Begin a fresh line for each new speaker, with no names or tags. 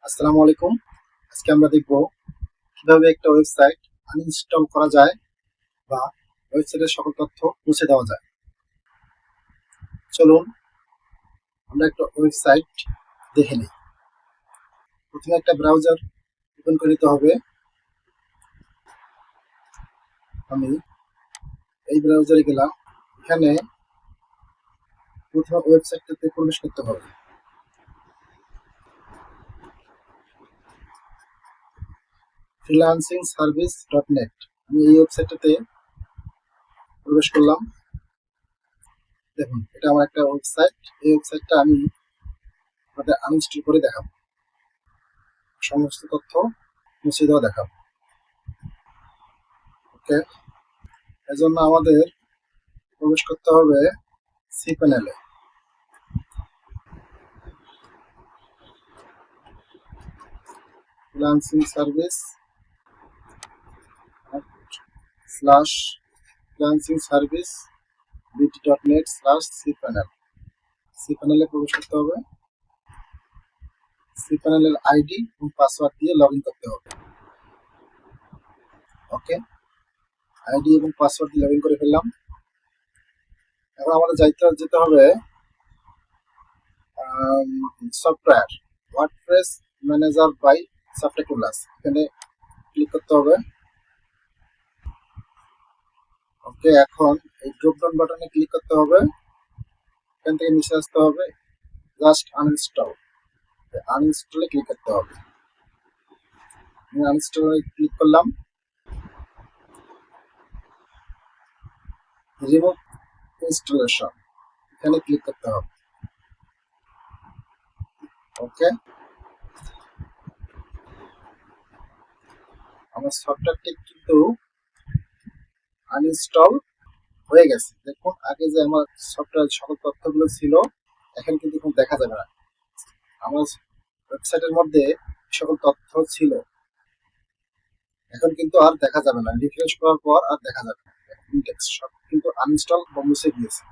আসসালামু আলাইকুম। আজকে আমরা দেখব কিভাবে একটা ওয়েবসাইট আনইনস্টল করা যায় বা ওয়েবসাইটের সকল তথ্য মুছে দেওয়া যায়। চলুন আমরা একটা ওয়েবসাইট দেখে নিই। প্রথমে একটা ব্রাউজার ওপেন করে নিতে হবে। আমি এই ব্রাউজারে গেলাম। এখানে প্রথমে ওয়েবসাইটটাতে প্রবেশ করতে হবে। freelancingservice.net, আমি এই ওয়েবসাইটটাতে প্রবেশ করলাম। দেখুন, এটা আমার একটা ওয়েবসাইট। এই ওয়েবসাইটটা আমি আপনাদের আনইনস্টল করে দেখাবো, সমস্ত তথ্য মুছে দেওয়া দেখাবো। ওকে, এজন্য আমাদের প্রবেশ করতে হবে সি প্যানেলে। Freelancing service slash freelancing service বিটি.নেট স্ল্যাশ সি প্যানেল। সি প্যানেলে প্রবেশ করতে হবে। সি প্যানেলের আইডি এবং পাসওয়ার্ড দিয়ে লগ ইন করতে হবে। ওকে, আইডি এবং পাসওয়ার্ড দিয়ে লগ ইন করে ফেললাম। এখন আমাদের যেতে হবে সফটওয়্যার ওয়ার্ডপ্রেস ম্যানেজার বাই সফটটেক্নোলাস, এখানে ক্লিক করতে হবে। ওকে, এখন এই ড্রপ ডাউন বাটনে ক্লিক করতে হবে। এখান থেকে নিচে আসতে হবে, জাস্ট আনইনস্টল, আনইনস্টলে ক্লিক করতে হবে। আমি আনইনস্টলে ক্লিক করলাম। রিমুভ ইনস্টলেশন, এখানে ক্লিক করতে হবে। ওকে, আমার সফটওয়্যারটি কিন্তু আনইনস্টল হয়ে গেছে। দেখুন, আগে যে আমার সফটওয়্যার সকল তথ্যগুলো ছিল এখন কিন্তু দেখা যাবে না। আমার ওয়েবসাইটের মধ্যে সকল তথ্য ছিল, এখন কিন্তু আর দেখা যাবে না। রিফ্রেশ করার পর আর দেখা যাবে না। ইন্ডেক্স সব কিন্তু আনইনস্টল বা মুছে গিয়েছে।